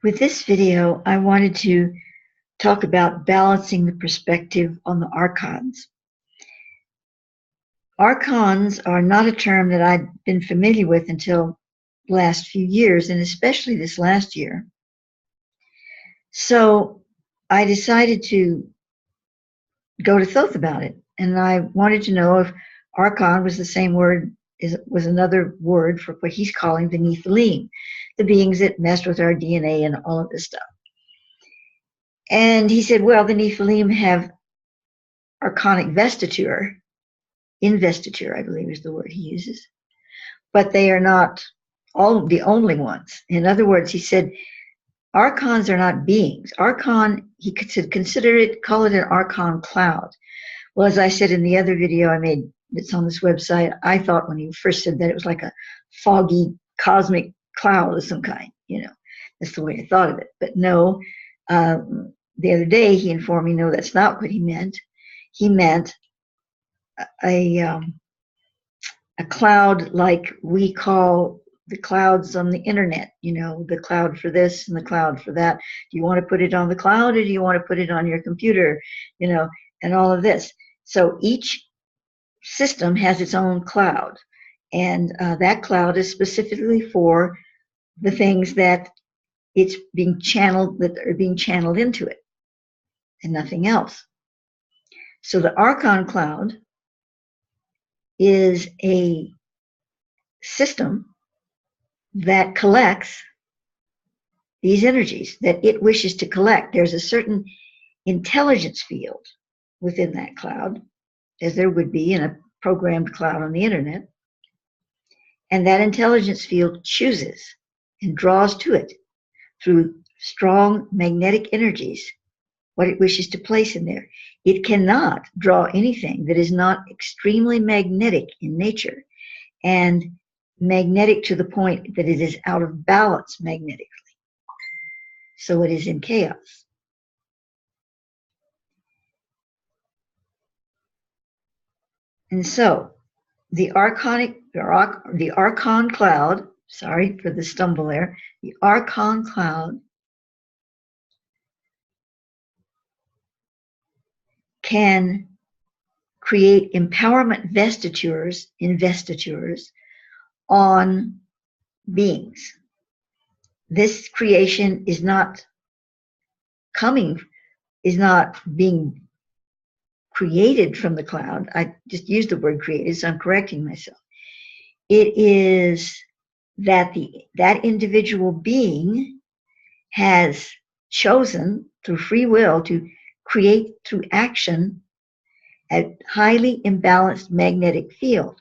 With this video, I wanted to talk about balancing the perspective on the Archons. Archons are not a term that I'd been familiar with until the last few years, and especially this last year. So I decided to go to Thoth about it, and I wanted to know if Archon was the same word, was another word for what he's calling the Nephilim, the beings that messed with our DNA and all of this stuff. And he said, well, the Nephilim have archonic investiture, I believe is the word he uses, but they are not all the only ones. In other words, he said, Archons are not beings. Archon, he could call it an Archon cloud. Well, as I said in the other video I made that's on this website, I thought when he first said that it was like a foggy cosmic cloud of some kind, that's the way I thought of it. But no, the other day he informed me, no, that's not what he meant. He meant a cloud like we call the clouds on the internet, the cloud for this and the cloud for that. Do you want to put it on the cloud or do you want to put it on your computer, and all of this. So each system has its own cloud, and that cloud is specifically for the things that it's being channeled, that are being channeled into it, and nothing else. So the Archon cloud is a system that collects these energies that it wishes to collect. There's a certain intelligence field within that cloud, as there would be in a programmed cloud on the internet. And that intelligence field chooses and draws to it through strong magnetic energies what it wishes to place in there. It cannot draw anything that is not extremely magnetic in nature and magnetic to the point that it is out of balance magnetically. So it is in chaos. And so the Archon cloud, sorry for the stumble there, the Archon cloud can create empowerment investitures on beings. This creation is not being created from the cloud. I just used the word created, so I'm correcting myself. It is that that individual being has chosen through free will to create through action a highly imbalanced magnetic field.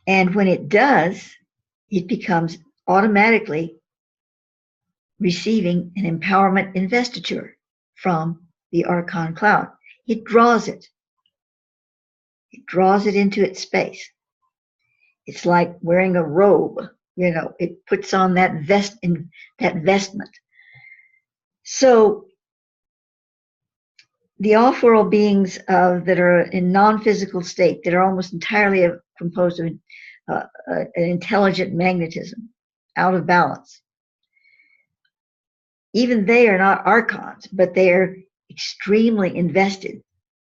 And when it does, it becomes automatically receiving an empowerment investiture from the Archon cloud. It draws it. It draws it into its space. It's like wearing a robe, it puts on that vestment. So the off-world beings that are in non-physical state, that are almost entirely composed of an intelligent magnetism, out of balance. Even they are not Archons, but they are extremely invested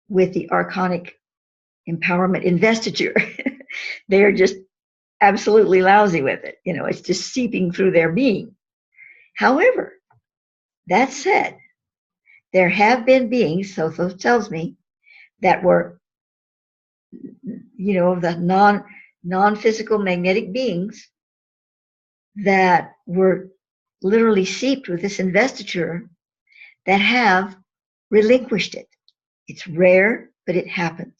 with the Archonic empowerment investiture. They are just absolutely lousy with it. It's just seeping through their being. However, that said, there have been beings, so Thoth tells me, that were, the non-physical magnetic beings that were literally seeped with this investiture that have relinquished it. It's rare, but it happens.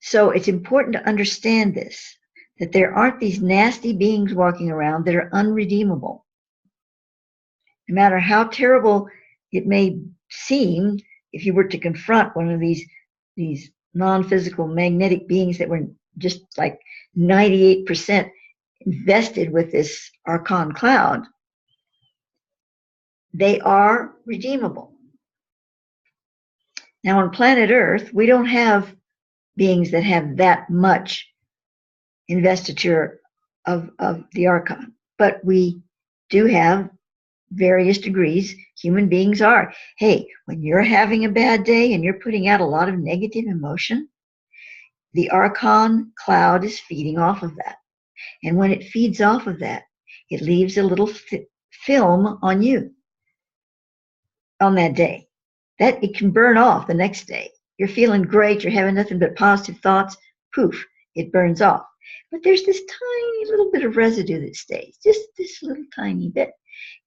So it's important to understand this, that there aren't these nasty beings walking around that are unredeemable. No matter how terrible it may seem, if you were to confront one of these non-physical magnetic beings that were just like 98% invested with this Archon cloud, they are redeemable. Now on planet Earth, we don't have beings that have that much investiture of the Archon. But we do have various degrees. Human beings are. Hey, when you're having a bad day and you're putting out a lot of negative emotion, the Archon cloud is feeding off of that. And when it feeds off of that, it leaves a little film on you on that day. That it can burn off the next day. You're feeling great, you're having nothing but positive thoughts, poof, it burns off. But there's this tiny little bit of residue that stays, just this little tiny bit.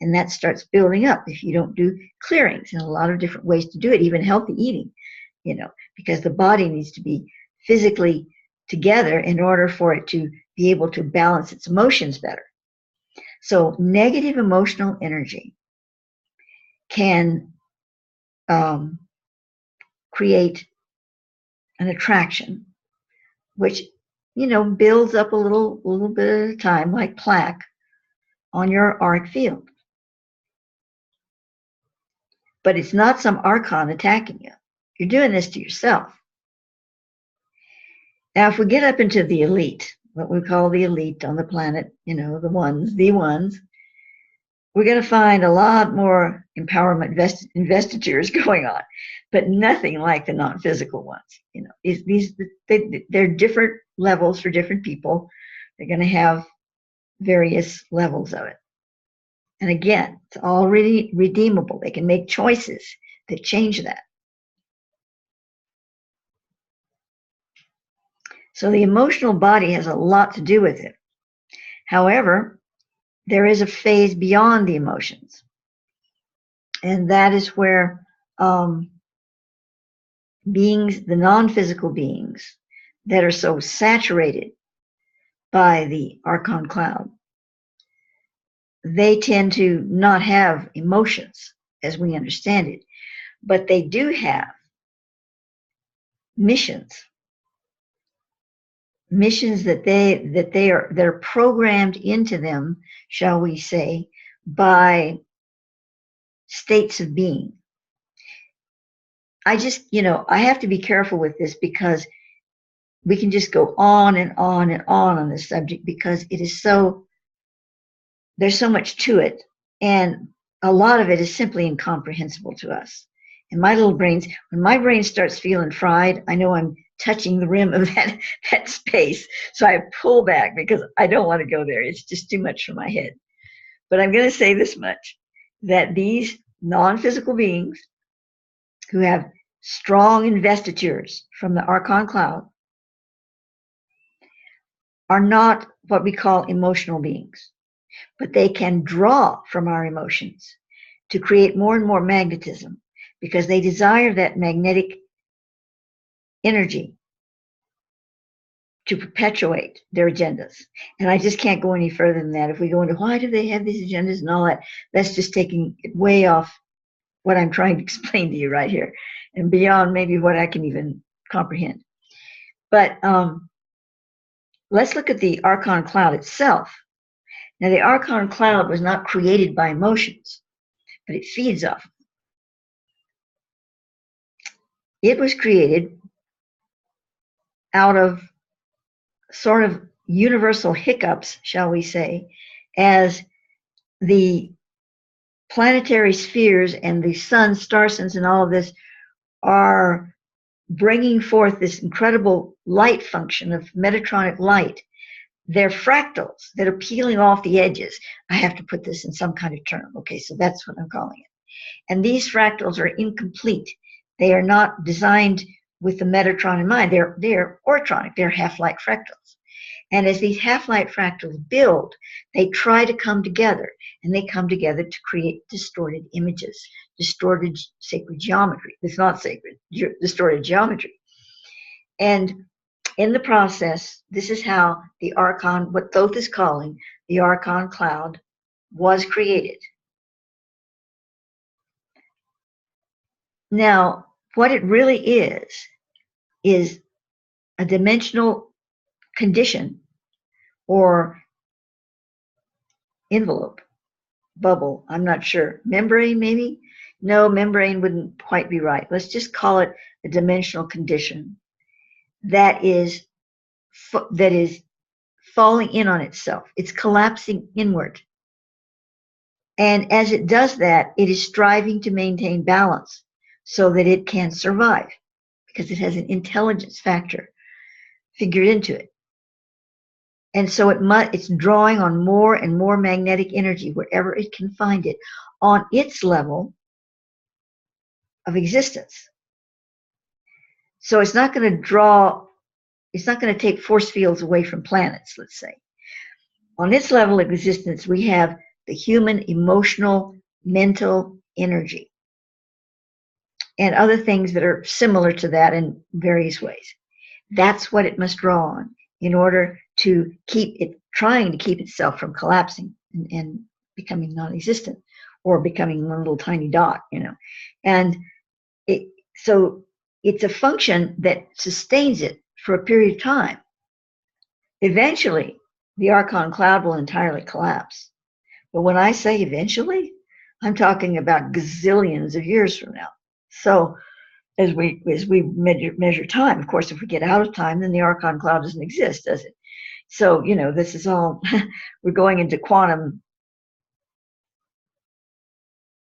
And that starts building up if you don't do clearings, and a lot of different ways to do it, even healthy eating, because the body needs to be physically together in order for it to be able to balance its emotions better. So negative emotional energy can create an attraction, which builds up a little bit at a time, like plaque on your auric field. But it's not some Archon attacking you. You're doing this to yourself. Now, if we get up into the elite, what we call the elite on the planet, the ones, we're going to find a lot more empowerment investitures going on, but nothing like the non-physical ones. They're different levels for different people. They're going to have various levels of it. And again, it's already redeemable. They can make choices that change that. So the emotional body has a lot to do with it. However, there is a phase beyond the emotions. And that is where beings, the non-physical beings that are so saturated by the Archon cloud, they tend to not have emotions as we understand it, but they do have missions that they're programmed into them, shall we say, by states of being. I have to be careful with this because we can just go on and on and on this subject because there's so much to it, and a lot of it is simply incomprehensible to us. And when my brain starts feeling fried, I know I'm touching the rim of that space. So I pull back because I don't want to go there. It's just too much for my head. But I'm going to say this much, that these non-physical beings who have strong investitures from the Archon cloud are not what we call emotional beings, but they can draw from our emotions to create more and more magnetism because they desire that magnetic energy to perpetuate their agendas. And I just can't go any further than that. If we go into why do they have these agendas and all that, that's just taking it way off what I'm trying to explain to you right here and beyond maybe what I can even comprehend. But let's look at the Archon cloud itself. Now, the Archon cloud was not created by emotions, but it feeds off. It was created out of sort of universal hiccups, shall we say, as the planetary spheres and the sun, star systems, and all of this are bringing forth this incredible light function of Metatronic light. They're fractals that are peeling off the edges. I have to put this in some kind of term. Okay, so that's what I'm calling it. And these fractals are incomplete. They are not designed with the Metatron in mind. They're ortronic. They're half-light fractals. And as these half-light fractals build, they try to come together, and they come together to create distorted images, distorted sacred geometry. It's not sacred, distorted geometry. And in the process, this is how the Archon, what Thoth is calling the Archon cloud, was created. Now, what it really is a dimensional condition or envelope, bubble, I'm not sure. Membrane, maybe? No, membrane wouldn't quite be right. Let's just call it a dimensional condition that is falling in on itself. It's collapsing inward. And as it does that, it is striving to maintain balance so that it can survive, because it has an intelligence factor figured into it. And so it's drawing on more and more magnetic energy wherever it can find it on its level of existence. So it's not going to take force fields away from planets, let's say. On its level of existence, we have the human emotional, mental energy and other things that are similar to that in various ways. That's what it must draw on in order to trying to keep itself from collapsing and becoming non-existent or becoming one little tiny dot, And so it's a function that sustains it for a period of time. Eventually, the Archon cloud will entirely collapse. But when I say eventually, I'm talking about gazillions of years from now. So as we measure time, of course, if we get out of time, then the Archon cloud doesn't exist, does it? So, this is all, we're going into quantum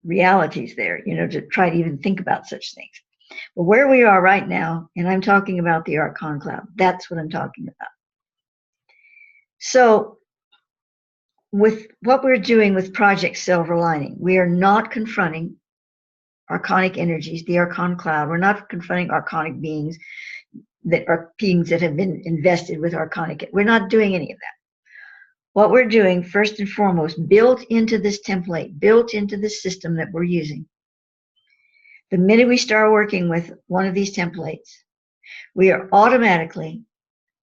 realities there, to try to even think about such things. But where we are right now, and I'm talking about the Archon cloud, that's what I'm talking about. So with what we're doing with Project Silver Lining, we are not confronting archonic energies, the Archon cloud. We're not confronting archonic beings that are beings that have been invested with archonic. We're not doing any of that. What we're doing, first and foremost, built into this template, built into this system that we're using, the minute we start working with one of these templates, we are automatically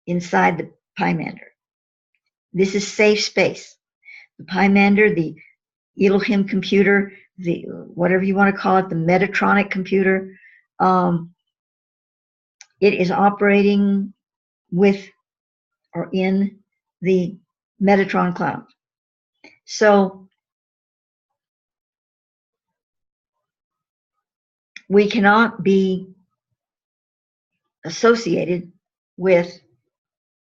inside the Pymander. This is safe space. The Pymander, the Elohim computer, the whatever you want to call it, the Metatronic computer, it is operating with or in the Metatron cloud. So we cannot be associated with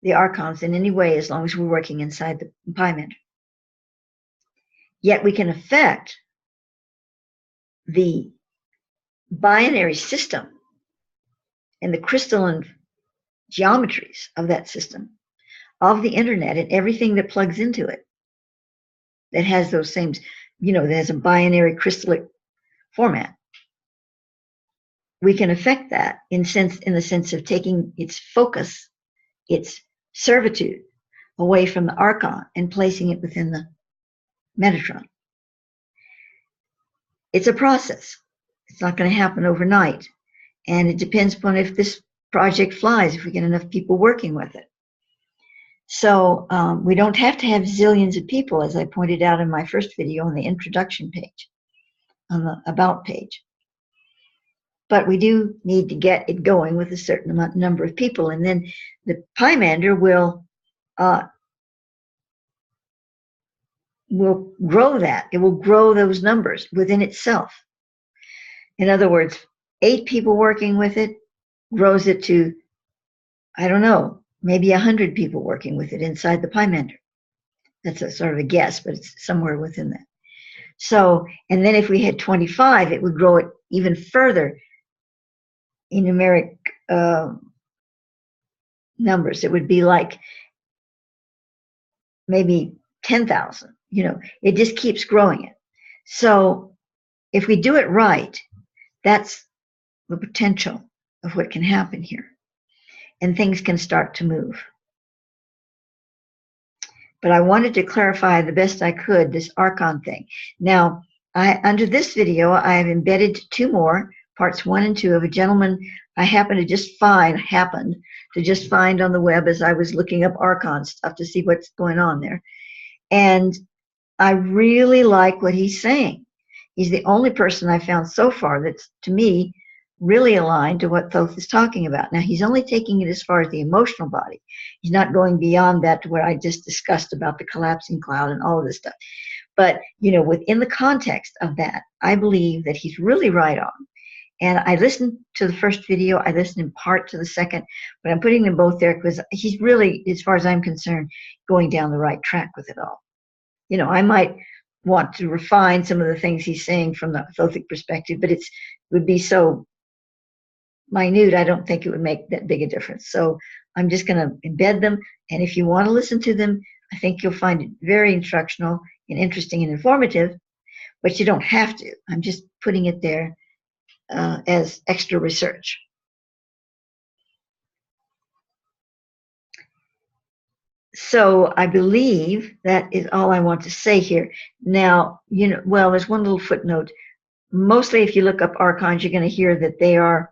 the Archons in any way as long as we're working inside the Pymander. Yet we can affect the binary system and the crystalline geometries of that system, of the internet and everything that plugs into it, that has those same, that has a binary crystallic format. We can affect that in the sense of taking its focus, its servitude, away from the Archon and placing it within the Metatron. It's a process. It's not going to happen overnight. And it depends upon if this project flies, if we get enough people working with it. So we don't have to have zillions of people, as I pointed out in my first video on the introduction page, on the About page. But we do need to get it going with a certain number of people. And then the Pymander will grow that. It will grow those numbers within itself. In other words, 8 people working with it grows it to, I don't know, maybe 100 people working with it inside the Pymander. That's a sort of a guess, but it's somewhere within that. So, and then if we had 25, it would grow it even further in numeric numbers. It would be like maybe 10,000. It just keeps growing it. So if we do it right, that's the potential of what can happen here. And things can start to move. But I wanted to clarify the best I could this Archon thing. Now, under this video, I have embedded 2 more, parts 1 and 2, of a gentleman I happened to just find on the web as I was looking up Archon stuff to see what's going on there. And I really like what he's saying. He's the only person I found so far that's, to me, really aligned to what Thoth is talking about. Now, he's only taking it as far as the emotional body. He's not going beyond that to what I just discussed about the collapsing cloud and all of this stuff. But, within the context of that, I believe that he's really right on. And I listened to the first video, I listened in part to the second, but I'm putting them both there because he's really, as far as I'm concerned, going down the right track with it all. You know, I might want to refine some of the things he's saying from the Thothic perspective, but it would be so minute, I don't think it would make that big a difference. So I'm just going to embed them. And if you want to listen to them, I think you'll find it very instructional and interesting and informative, but you don't have to. I'm just putting it there as extra research. So I believe that is all I want to say here. Now, you know, well, there's one little footnote. Mostly if you look up Archons, you're going to hear that they are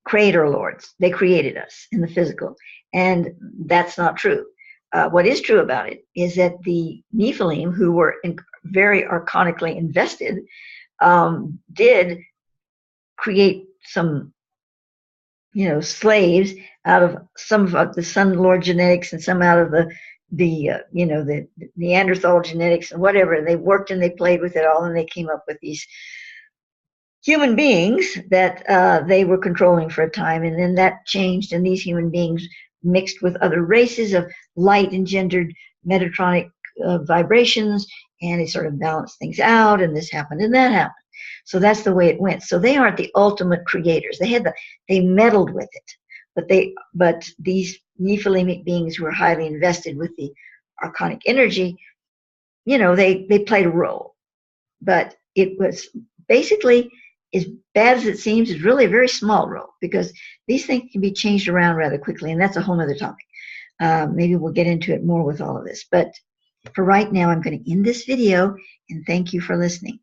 creator lords. They created us in the physical. And that's not true. What is true about it is that the Nephilim, who were very archonically invested, did create some, you know, slaves out of some of the Sun Lord genetics and some out of the you know, the Neanderthal genetics and whatever. They worked and they played with it all, and they came up with these human beings that they were controlling for a time, and then that changed, and these human beings mixed with other races of light engendered Metatronic vibrations, and it sort of balanced things out, and this happened and that happened. So that's the way it went. So they aren't the ultimate creators. They meddled with it, but these Nephilimic beings who are highly invested with the archonic energy, you know, they played a role. But it was basically, as bad as it seems, is really a very small role, because these things can be changed around rather quickly, and that's a whole other topic. Maybe we'll get into it more with all of this. But for right now, I'm going to end this video, and thank you for listening.